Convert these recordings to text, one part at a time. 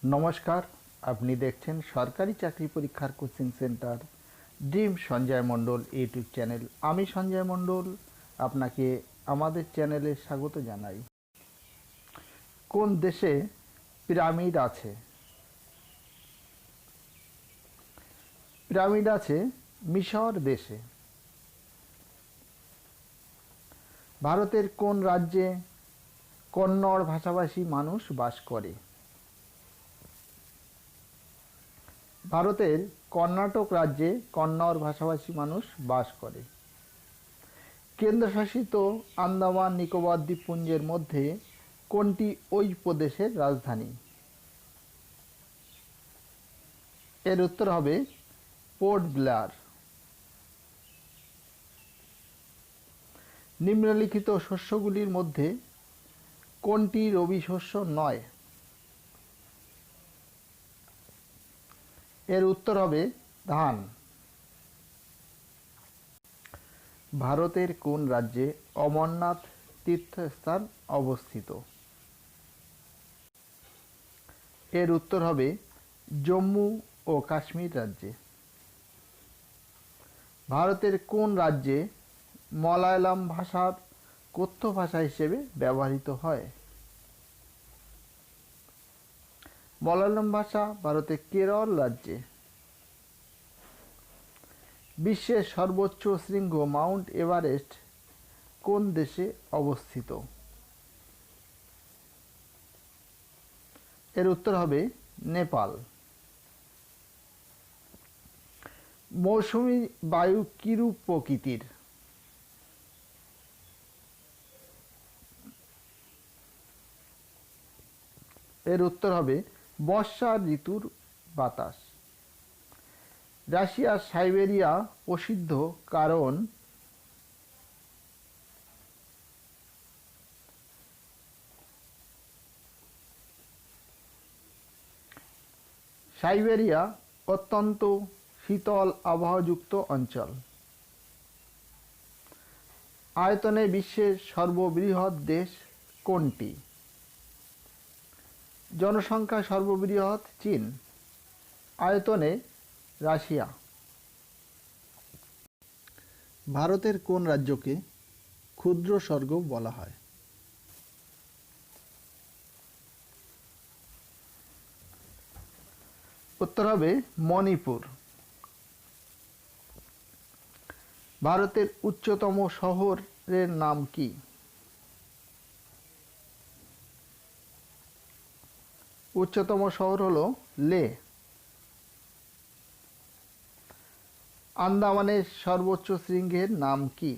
নমস্কার, আপনি দেখছেন সরকারি চাকরি পরীক্ষার কোচিং সেন্টার ড্রিম সঞ্জয় মণ্ডল ইউটিউব চ্যানেল। আমি সঞ্জয় মণ্ডল আপনাকে আমাদের চ্যানেলে স্বাগত জানাই। কোন দেশে পিরামিড আছে? পিরামিড আছে মিশর দেশে। ভারতের কোন রাজ্যে কন্নড় ভাষাভাষী মানুষ বাস করে? ভারতের কর্ণাটক রাজ্যে কন্নড় ভাষাভাষী মানুষ বাস করে। কেন্দ্রশাসিত আন্দামান নিকোবর দ্বীপপুঞ্জের মধ্যে কোনটি ওই প্রদেশের রাজধানী? এর উত্তর হবে পোর্ট ব্লেয়ার। নিম্নলিখিত শস্যগুলির মধ্যে কোনটি রবি শস্য নয়? এর উত্তর হবে ধান। ভারতের কোন রাজ্যে অমরনাথ তীর্থস্থান অবস্থিত? এর উত্তর হবে জম্মু ও কাশ্মীর রাজ্যে। ভারতের কোন রাজ্যে মালায়ালাম ভাষার কথ্য ভাষা হিসেবে ব্যবহৃত হয়? মালায়ালাম ভাষা ভারতের কেরল রাজ্যে। বিশ্বের সর্বোচ্চ শৃঙ্গ মাউন্ট এভারেস্ট কোন দেশে অবস্থিত? এর উত্তর হবে নেপাল। মৌসুমী বায়ু কিরূপ প্রকৃতির? এর উত্তর হবে বর্ষা ঋতুর বাতাস। রাশিয়ার সাইবেরিয়া প্রসিদ্ধ কারণ সাইবেরিয়া অত্যন্ত শীতল আবহাওয়াযুক্ত অঞ্চল। আয়তনে বিশ্বের সর্ববৃহৎ দেশ কোনটি? জনসংখ্যা সর্ববৃহৎ চীন, আয়তনে রাশিয়া। ভারতের কোন রাজ্যকে ক্ষুদ্র স্বর্গ বলা হয়? উত্তর হবে মণিপুর। ভারতের উচ্চতম শহরের নাম কি? উচ্চতম শহর হলো লে। আন্দামানের সর্বোচ্চ শৃঙ্গের নাম কি?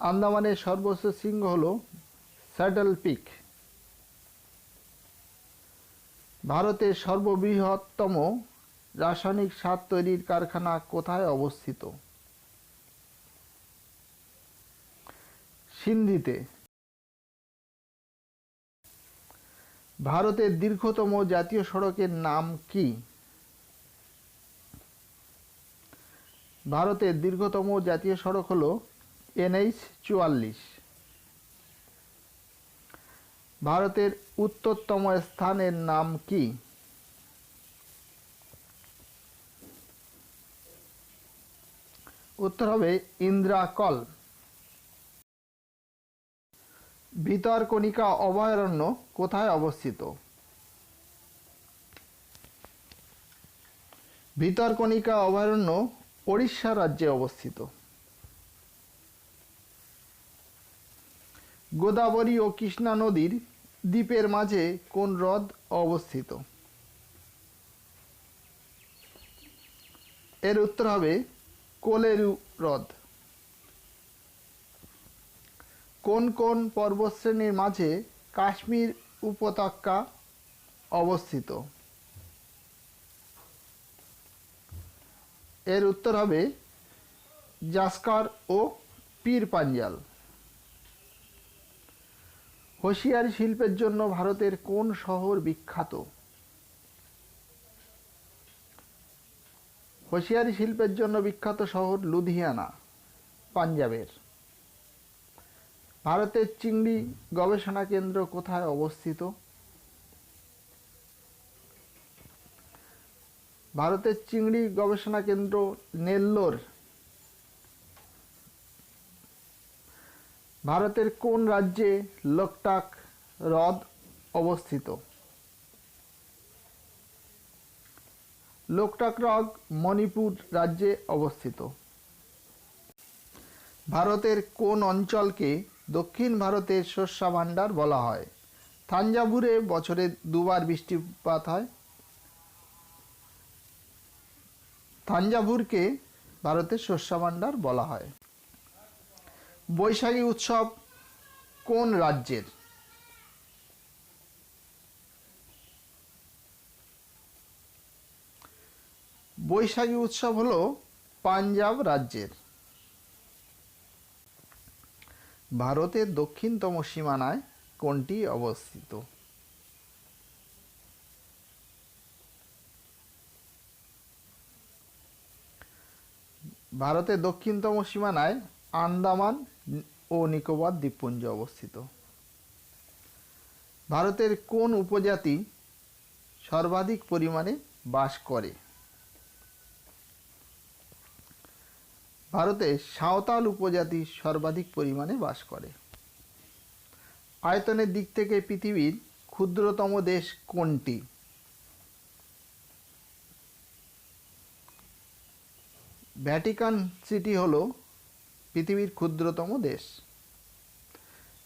আন্দামানের সর্বোচ্চ শৃঙ্গ হল স্যাডল পিক। ভারতের সর্ববৃহত্তম রাসায়নিক সার তৈরির কারখানা কোথায় অবস্থিত? সিন্ধিতে। ভারতের দীর্ঘতম জাতীয় সড়কের নাম কি? ভারতের দীর্ঘতম জাতীয় সড়ক হল NH-44। ভারতের উত্তরতম স্থানের নাম কি? উত্তর হবে ইন্দ্রাকল। ভিতরকণিকা অভয়ারণ্য কোথায় অবস্থিত? ভিতরকণিকা অভয়ারণ্য ওড়িশা রাজ্যে অবস্থিত। গোদাবরী ও কৃষ্ণা নদীর দ্বীপের মাঝে কোন হ্রদ অবস্থিত? এর উত্তর হবে কোলেরু হ্রদ। কোন কোন পর্বতশ্রেণীর মাঝে কাশ্মীর উপত্যকা অবস্থিত? এর উত্তর হবে জাস্কার ও পীর পাঞ্জাল। হুঁশিয়ারি শিল্পের জন্য ভারতের কোন শহর বিখ্যাত? হুঁশিয়ারি শিল্পের জন্য বিখ্যাত শহর লুধিয়ানা, পাঞ্জাবের। ভারতের চিংড়ি গবেষণা কেন্দ্র কোথায় অবস্থিত? ভারতের চিংড়ি গবেষণা কেন্দ্র নেল্লোর। ভারতের কোন রাজ্যে লোকটাক হ্রদ অবস্থিত? লোকটাক হ্রদ মণিপুর রাজ্যে অবস্থিত। ভারতের কোন অঞ্চলকে দক্ষিণ ভারতের শস্য ভাণ্ডার বলা হয়? থাঞ্জাভুরে বছরে দুবার বৃষ্টিপাত হয়। থাঞ্জাভুরকে ভারতের শস্য ভাণ্ডার বলা হয়। বৈশাখী উৎসব কোন রাজ্যের? বৈশাখী উৎসব হলো পাঞ্জাব রাজ্যের। ভারতের দক্ষিণতম সীমানায় কোনটি অবস্থিত? ভারতের দক্ষিণতম সীমানায় আন্দামান ও নিকোবর দ্বীপপুঞ্জ অবস্থিত। ভারতের কোন উপজাতি সর্বাধিক পরিমাণে বাস করে? ভারতে সাঁওতাল উপজাতি সর্বাধিক পরিমাণে বাস করে। আয়তনের দিক থেকে পৃথিবীর ক্ষুদ্রতম দেশ কোনটি? ভ্যাটিকান সিটি হল পৃথিবীর ক্ষুদ্রতম দেশ।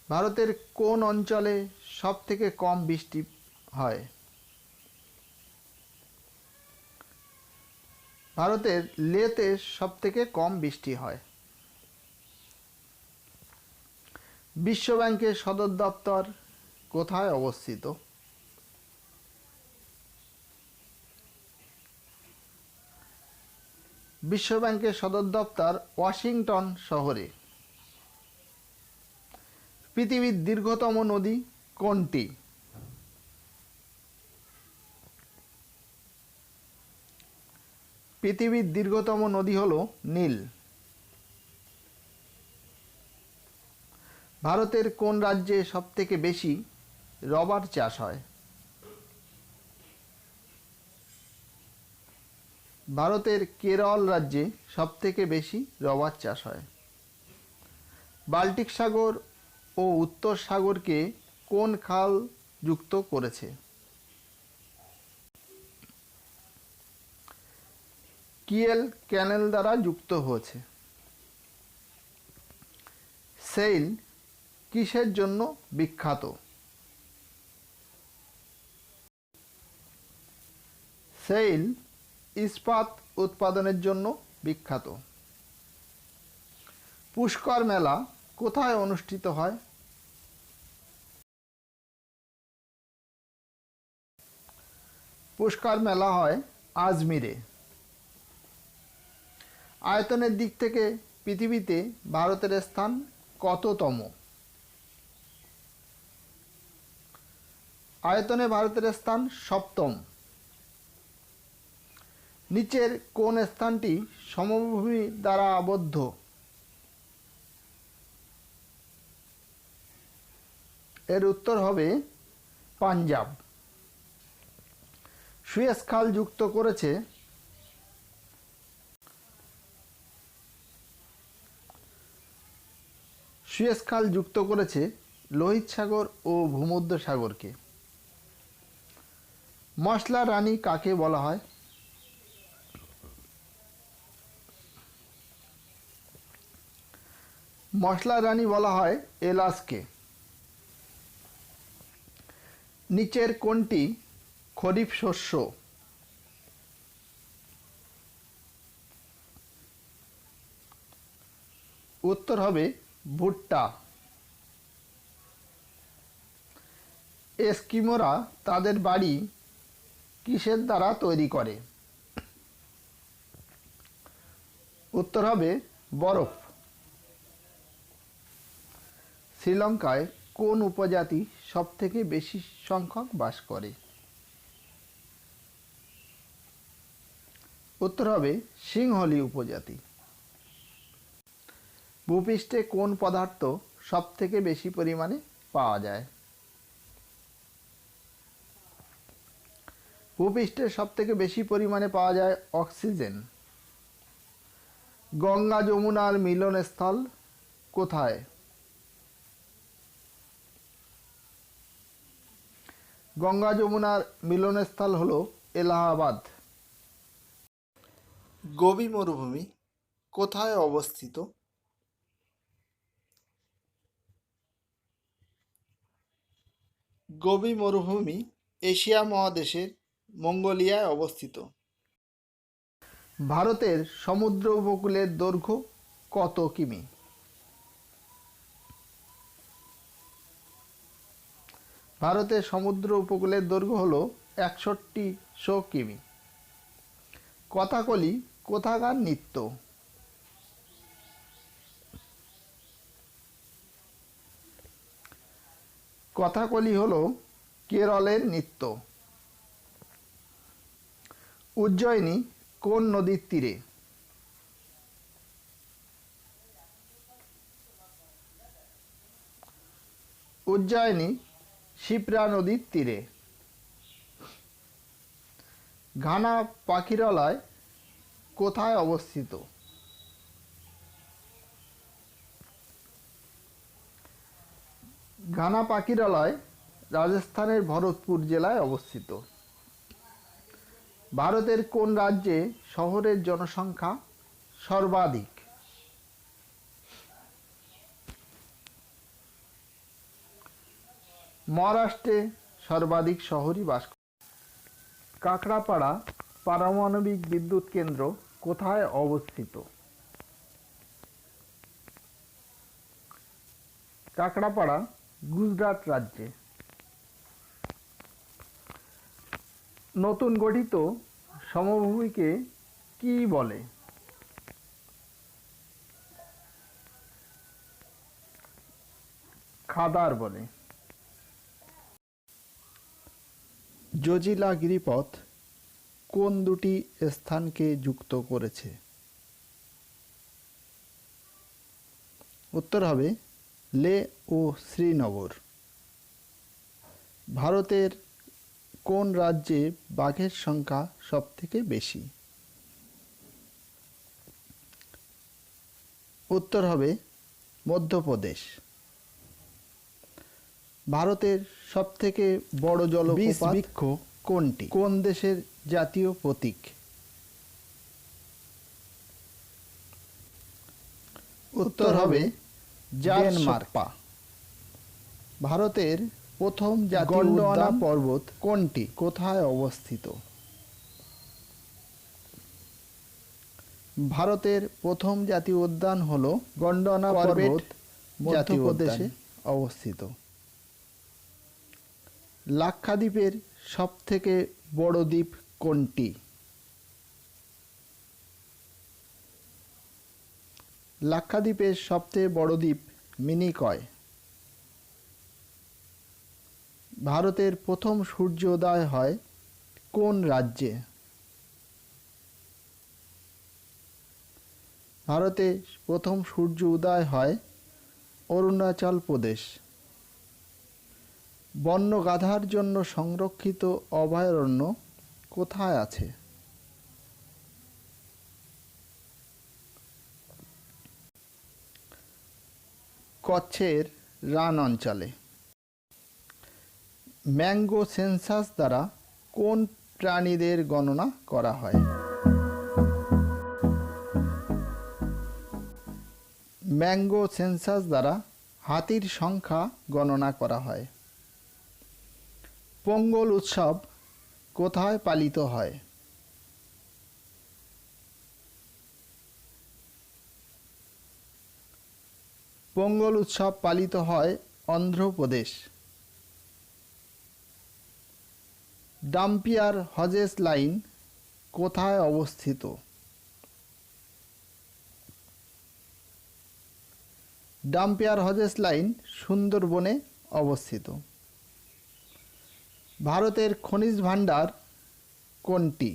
ভারতের কোন অঞ্চলে সবথেকে কম বৃষ্টি হয়? ভারতের লেতে সবথেকে কম বৃষ্টি হয়। বিশ্ব ব্যাংকের সদর দপ্তর কোথায় অবস্থিত? বিশ্ব ব্যাংকের সদর দপ্তর ওয়াশিংটন শহরে। পৃথিবীর দীর্ঘতম নদী কোনটি? পৃথিবীর দীর্ঘতম নদী হল নীল। ভারতের কোন রাজ্যে সবথেকে বেশি রবার চাষ হয়? ভারতের কেরল রাজ্যে সবথেকে বেশি রবার চাষ হয়। বাল্টিক সাগর ও উত্তর সাগরকে কোন খাল যুক্ত করেছে? কিয়েল ক্যানেল দ্বারা যুক্ত হয়েছে। সেইল কিসের জন্য বিখ্যাত? সেইল ইস্পাত উৎপাদনের জন্য বিখ্যাত। পুষ্কর মেলা কোথায় অনুষ্ঠিত হয়? পুষ্কর মেলা হয় আজমিরে। আয়তনের দিক থেকে পৃথিবীতে ভারতের স্থান কততম? আয়তনে ভারতের স্থান সপ্তম। নিচের কোন স্থানটি সমভূমি দ্বারা আবদ্ধ? এর উত্তর হবে পাঞ্জাব। সুয়েজ খাল যুক্ত করেছে সুয়েজ খাল যুক্ত করেছে লোহিত সাগর ও ভূমধ্য সাগরকে। মশলা রানী কাকে বলা হয়? মশলা রানী বলা হয় এলাচকে। নিচের কোনটি খরিফ শস্য? উত্তর হবে ভুট্টা। এস্কিমোরা তাদের বাড়ি কিসের দ্বারা তৈরি করে? উত্তর হবে বরফ। শ্রীলঙ্কায় কোন উপজাতি সবথেকে বেশি সংখ্যক বাস করে? উত্তর হবে সিংহলী উপজাতি। ভূপৃষ্ঠে কোন পদার্থ সবথেকে বেশি পরিমাণে পাওয়া যায়? ভূপৃষ্ঠে সবথেকে বেশি পরিমাণে পাওয়া যায় অক্সিজেন। গঙ্গা যমুনার মিলনস্থল কোথায়? গঙ্গা যমুনার মিলনস্থল হলো এলাহাবাদ। গোবি মরুভূমি কোথায় অবস্থিত? গোবি মরুভূমি এশিয়া মহাদেশের মঙ্গোলিয়ায় অবস্থিত। ভারতের সমুদ্র উপকূলের দৈর্ঘ্য কত কিমি? ভারতের সমুদ্র উপকূলের দৈর্ঘ্য হল ৬১০০ কিমি। কথাকলি কোথাকার নৃত্য? কথাকলি হল কেরলের নৃত্য। উজ্জয়িনী কোন নদীর তীরে? উজ্জয়িনী শিপ্রা নদীর তীরে। ঘানা পাখিরালয় কোথায় অবস্থিত? ঘানা পাখিরালয় রাজস্থানের ভরতপুর জেলায় অবস্থিত। ভারতের কোন রাজ্যে শহরের জনসংখ্যা সর্বাধিক? মহারাষ্ট্রে সর্বাধিক শহরই বাস করে। কাকড়াপাড়া পারমাণবিক বিদ্যুৎ কেন্দ্র কোথায় অবস্থিত? কাকড়াপাড়া গুজরাট রাজ্যে। নতুন গঠিত সমভূমিকে কি বলে? খাদার বলে। জজিলা গিরিপথ কোন দুটি স্থানকে যুক্ত করেছে? উত্তর হবে লে ও শ্রীনগর। ভারতের কোন রাজ্যে বাঘের সংখ্যা সবথেকে বেশি? উত্তর হবে মধ্যপ্রদেশ। ভারতের সবথেকে বড় জলপ্রপাত বৃক্ষ কোনটি? কোন দেশের জাতীয় প্রতীক? উত্তর হবে ডেনমার্ক। ভারতের প্রথম জাতীয় উদ্যান পর্বত কোনটি? কোথায় অবস্থিত? ভারতের প্রথম জাতীয় উদ্যান হল গন্ডোয়ানা পর্বত, মধ্যপ্রদেশে অবস্থিত। লাক্ষাদ্বীপের সবথেকে বড় দ্বীপ কোনটি? লাক্ষাদ্বীপের সবথেকে বড় দ্বীপ মিনিকয়। ভারতের প্রথম সূর্যোদয় হয় কোন রাজ্যে? ভারতে প্রথম সূর্য উদয় হয় অরুণাচল প্রদেশ। বন্য গাধার জন্য সংরক্ষিত অভয়ারণ্য কোথায় আছে? কচ্ছের রান অঞ্চলে। ম্যাঙ্গো সেন্সাস দ্বারা কোন প্রাণীদের গণনা করা হয়? ম্যাঙ্গো সেন্সাস দ্বারা হাতির সংখ্যা গণনা করা হয়। পোঙ্গল উৎসব কোথায় পালিত হয়? পোঙ্গল উৎসব পালিত হয় অন্ধ্রপ্রদেশ। ডাম্পিয়ার হজেস লাইন কোথায় অবস্থিত? ডাম্পিয়ার হজেস লাইন সুন্দরবনে অবস্থিত। ভারতের খনিজ ভাণ্ডার কোনটি?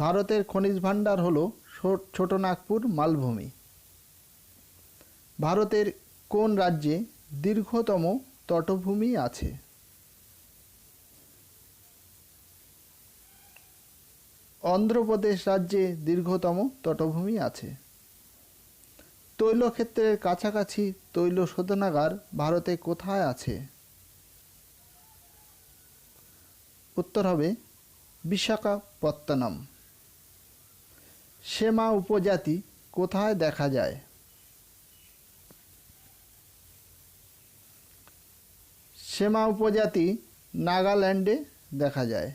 ভারতের খনিজ ভাণ্ডার হল ছোটনাগপুর মালভূমি। ভারতের কোন রাজ্যে দীর্ঘতম তটভূমি আছে? অন্ধ্রপ্রদেশ রাজ্যে দীর্ঘতম তটভূমি আছে। তৈলক্ষেত্রের কাছাকাছি তৈল শোধনাগার ভারতে কোথায় আছে? উত্তর হবে বিশাখাপত্তনম। সেমা উপজাতি কোথায় দেখা যায়? সেমা উপজাতি নাগাল্যান্ডে দেখা যায়।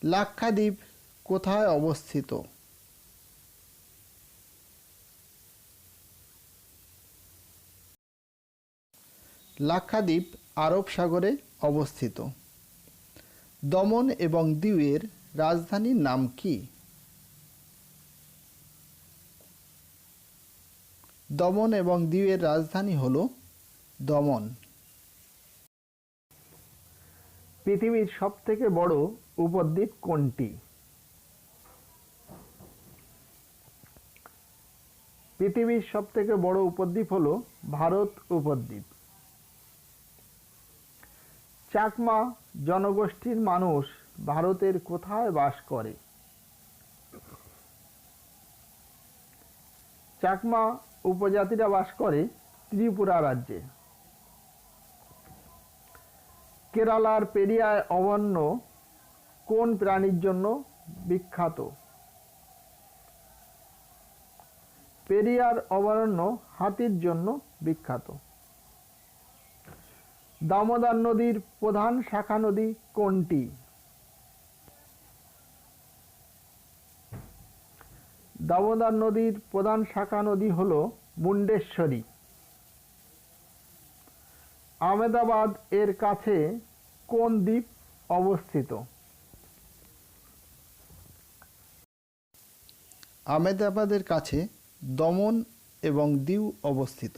লাক্ষাদ্বীপ কোথায় অবস্থিত? লাক্ষাদ্বীপ আরব সাগরে অবস্থিত। দমন এবং দিউয়ের রাজধানীর নাম কি? দমন এবং দিউয়ের রাজধানী হল দমন। পৃথিবীর সবথেকে বড় উপদ্বীপ কোনটি? পৃথিবীর সবথেকে বড় উপদ্বীপ হল ভারত উপদ্বীপ। চাকমা জনগোষ্ঠীর মানুষ ভারতের কোথায় বাস করে? চাকমা উপজাতিরা বাস করে ত্রিপুরা রাজ্যে। কেরালার পেরিয়ার অভয়ারণ্য কোন প্রাণীর জন্য বিখ্যাত? পেরিয়ার অভয়ারণ্য হাতির জন্য বিখ্যাত। দামোদর নদীর প্রধান শাখা নদী কোনটি? দামোদর নদীর প্রধান শাখা নদী হল মুন্ডেশ্বরী। আহমেদাবাদ এর কাছে কোন দ্বীপ অবস্থিত? আহমেদাবাদের কাছে দমন এবং দিউ অবস্থিত।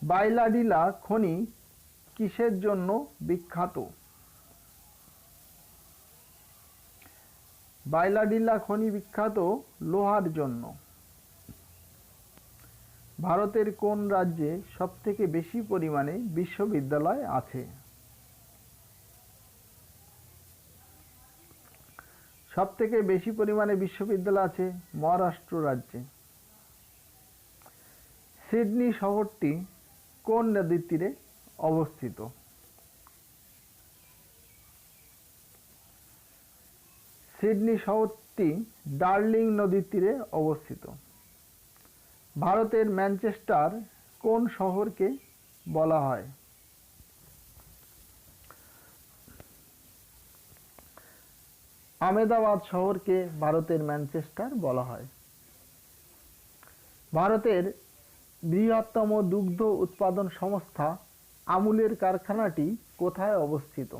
বাইলাডিলা খনি কিসের জন্য বিখ্যাত? বাইলাডিলা খনি বিখ্যাত লোহার জন্য। ভারতের কোন রাজ্যে সবথেকে বেশি পরিমাণে বিশ্ববিদ্যালয় আছে? সবথেকে বেশি পরিমাণে বিশ্ববিদ্যালয় আছে মহারাষ্ট্র রাজ্যে। সিডনি শহরটি কোন নদীর তীরে অবস্থিত? সিডনি শহরটি ডার্লিং নদীর তীরে অবস্থিত। ভারতের ম্যানচেস্টার কোন শহরকে বলা হয়? আহমেদাবাদ শহরকে ভারতের ম্যানচেস্টার বলা হয়। ভারতের বৃহত্তম দুগ্ধ উৎপাদন সংস্থা আমুলের কারখানাটি কোথায় অবস্থিত?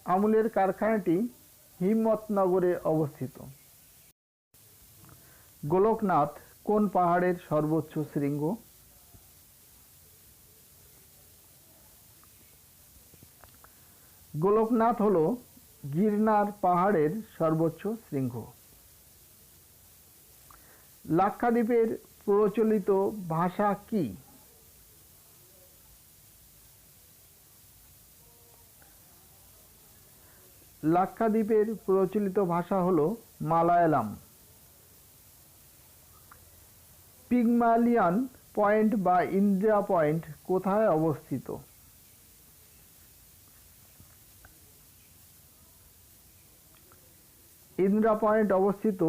আমুলের কারখানাটি হিম্মতনগরে অবস্থিত। গোলকনাথ কোন পাহাড়ের সর্বোচ্চ শৃঙ্গ? গোলকনাথ হল গিরনার পাহাড়ের সর্বোচ্চ শৃঙ্গ। লাক্ষাদ্বীপের প্রচলিত ভাষা কি? লাক্ষাদ্বীপের প্রচলিত ভাষা হল মালায়ালাম। পিগমালিয়ন পয়েন্ট বা ইন্দিরা পয়েন্ট কোথায় অবস্থিত? ইন্দিরা পয়েন্ট অবস্থিত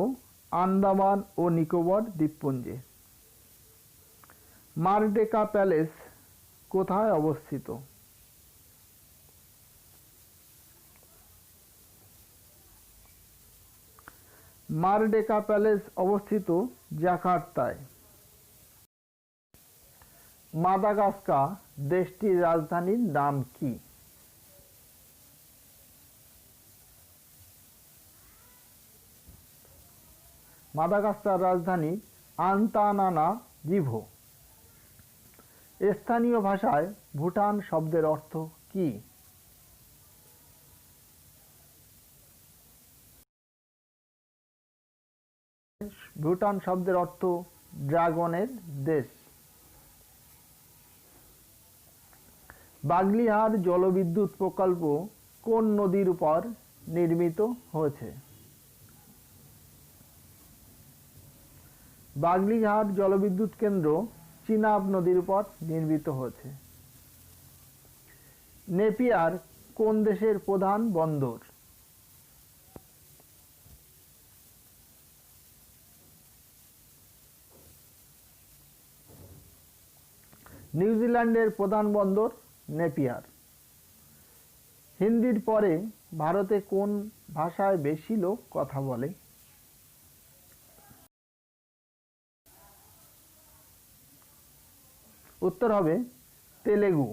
আন্দামান ও নিকোবর দ্বীপপুঞ্জে। মারডেকা প্যালেস কোথায় অবস্থিত? মারডেকা প্যালেস অবস্থিত জাকার্তায়। মাদাগাস্কার দেশটির রাজধানীর নাম কি? মাদাগাস্কার রাজধানী আন্তানানারিভো। স্থানীয় ভাষায় ভুটান শব্দের অর্থ কি? ভুটান শব্দের অর্থ ড্রাগনের দেশ। বাগলিহার জলবিদ্যুৎ প্রকল্প কোন নদীর উপর নির্মিত হয়েছে? বাগলিহার জলবিদ্যুৎ কেন্দ্র চিনাব নদীর উপর নির্মিত হয়েছে। নেপিয়ার কোন দেশের প্রধান বন্দর? নিউজিল্যান্ডের প্রধান বন্দর নেপিয়ার। হিন্দির পরে ভারতে কোন ভাষায় বেশি লোক কথা বলে? উত্তর হবে তেলেগু।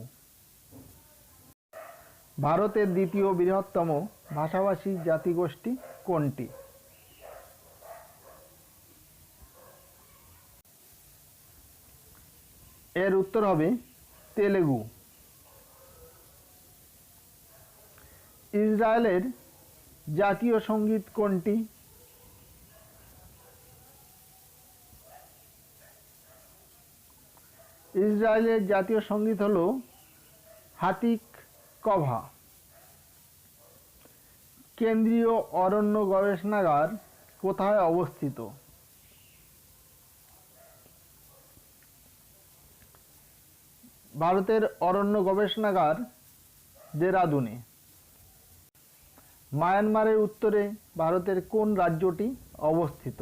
ভারতের দ্বিতীয় বৃহত্তম ভাষাভাষী জাতিগোষ্ঠী কোনটি? এর উত্তর হবে তেলেগু। ইসরায়েলের জাতীয় সঙ্গীত কোনটি? ইসরায়েলের জাতীয় সঙ্গীত হল হাতিক কভা। কেন্দ্রীয় অরণ্য গবেষণাগার কোথায় অবস্থিত? ভারতের অরণ্য গবেষণাগার দেরাদুনে। মায়ানমারের উত্তরে ভারতের কোন রাজ্যটি অবস্থিত?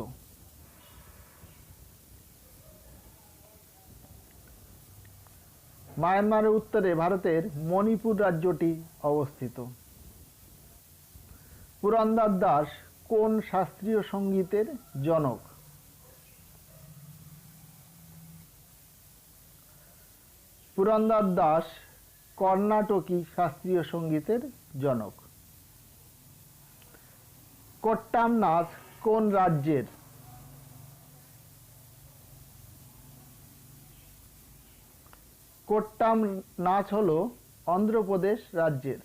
মায়ানমারের উত্তরে ভারতের মণিপুর রাজ্যটি অবস্থিত। পুরন্দর দাস কোন শাস্ত্রীয় সঙ্গীতের জনক? পুরন্দর দাস কর্ণাটকী শাস্ত্রীয় সঙ্গীতের জনক। কোট্টাম নাচ কোন রাজ্যের? কোট্টাম নাচ হল অন্ধ্রপ্রদেশ রাজ্যের।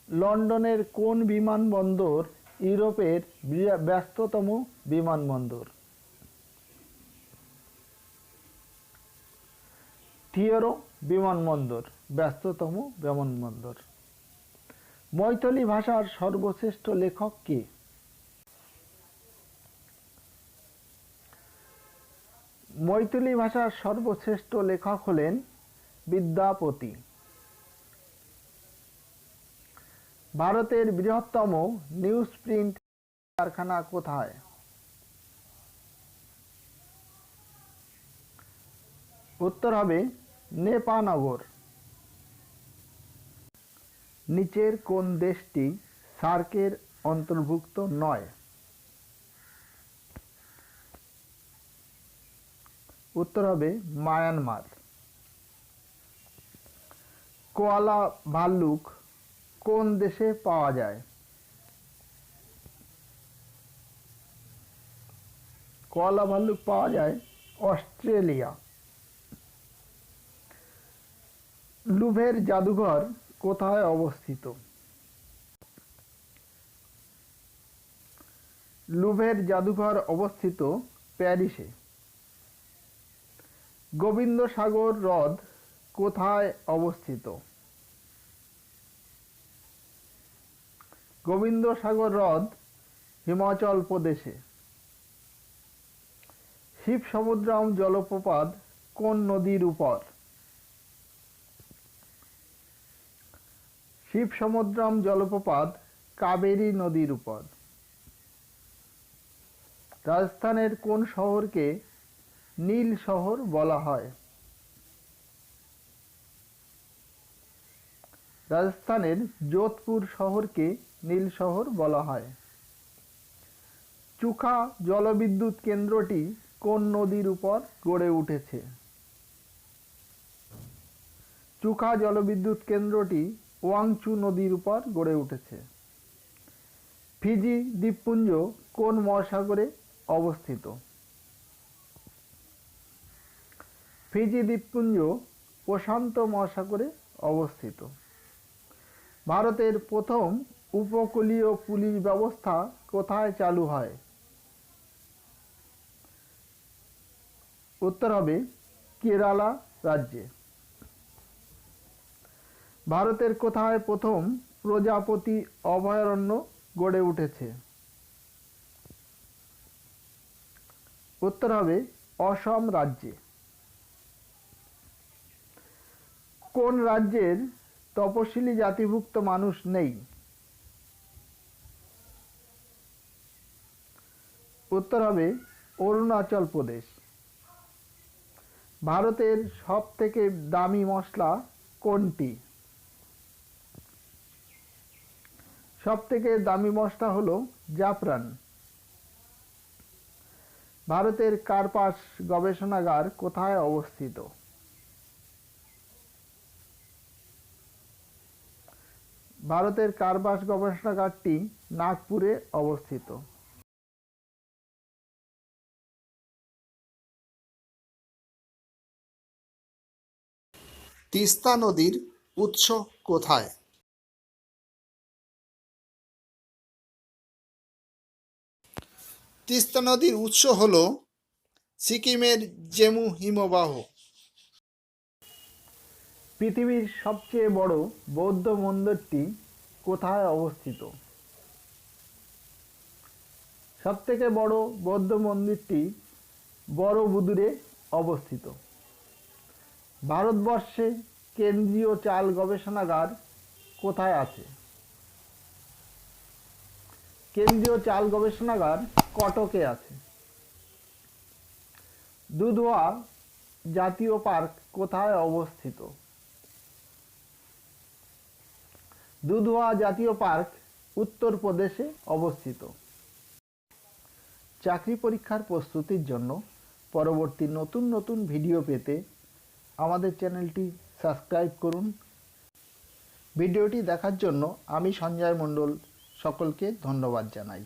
লন্ডনের কোন বিমানবন্দর ইউরোপের ব্যস্ততম বিমানবন্দর? থিওরো বিমানবন্দর ব্যস্ততম বিমানবন্দর। মৈথিলি ভাষার সর্বশ্রেষ্ঠ লেখক কে? মৈথিলি ভাষার সর্বশ্রেষ্ঠ লেখক হলেন বিদ্যাপতি। ভারতের বৃহত্তম নিউজ প্রিন্ট কারখানা কোথায়? উত্তর হবে নেপানগর। নিচের কোন দেশটি সার্কের অন্তর্ভুক্ত নয়? উত্তর হবে মায়ানমার। কোয়ালা ভাল্লুক কোন দেশে পাওয়া যায়? কোয়ালা ভাল্লুক পাওয়া যায় অস্ট্রেলিয়া। লুভের জাদুঘর কোথায় অবস্থিত? লুভের জাদুঘর অবস্থিত প্যারিসে। গোবিন্দসাগর হ্রদ কোথায় অবস্থিত? গোবিন্দসাগর হ্রদ হিমাচল প্রদেশে। শিবসমুদ্রম জলপ্রপাত কোন নদীর উপর? শিবসমুদ্রম জলপ্রপাত কাবেরী নদীর উপর। রাজস্থানের কোন শহরকে নীল শহর বলা হয়? রাজস্থানের যোধপুর শহরকে নীল শহর বলা হয়। চুখা জলবিদ্যুৎ কেন্দ্রটি কোন নদীর উপর গড়ে উঠেছে? চুখা জলবিদ্যুৎ কেন্দ্রটি ওয়াংচু নদীর উপর গড়ে উঠেছে। ফিজি দ্বীপপুঞ্জ কোন মহাসাগরে অবস্থিত? ফিজি দ্বীপপুঞ্জ প্রশান্ত মহাসাগরে অবস্থিত। ভারতের প্রথম উপকূলীয় পুলিশ ব্যবস্থা কোথায় চালু হয়? উত্তর হবে কেরালা রাজ্যে। ভারতের কোথায় প্রথম প্রজাপতি অভয়ারণ্য গড়ে উঠেছে? উত্তর হবে অসম রাজ্যে। কোন রাজ্যের তপশিলি জাতিভুক্ত মানুষ নেই? উত্তর হবে অরুণাচল প্রদেশ। ভারতের সবথেকে দামি মশলা কোনটি? সবথেকে দামি মশলা হলো জাফরান। ভারতের কার্পাস গবেষণাগার কোথায় অবস্থিত? ভারতের কার্পাস গবেষণাগারটি নাগপুরে অবস্থিত। তিস্তা নদীর উৎস কোথায়? তিস্তা নদীর উৎস হল সিকিমের জেমু হিমবাহ। পৃথিবীর সবচেয়ে বড় বৌদ্ধ মন্দিরটি কোথায় অবস্থিত? সবথেকে বড় বৌদ্ধ মন্দিরটি বড়বুদুরে অবস্থিত। ভারতবর্ষে কেন্দ্রীয় চাল গবেষণাগার কোথায় আছে? কেন্দ্রীয় চাল গবেষণাগার কটকে আছে। দুধওয়া জাতীয় পার্ক কোথায় অবস্থিত? দুধওয়া জাতীয় পার্ক উত্তরপ্রদেশে অবস্থিত। চাকরি পরীক্ষার প্রস্তুতির জন্য পরবর্তী নতুন নতুন ভিডিও পেতে আমাদের চ্যানেলটি সাবস্ক্রাইব করুন। ভিডিওটি দেখার জন্য আমি সঞ্জয় মণ্ডল সকলকে ধন্যবাদ জানাই।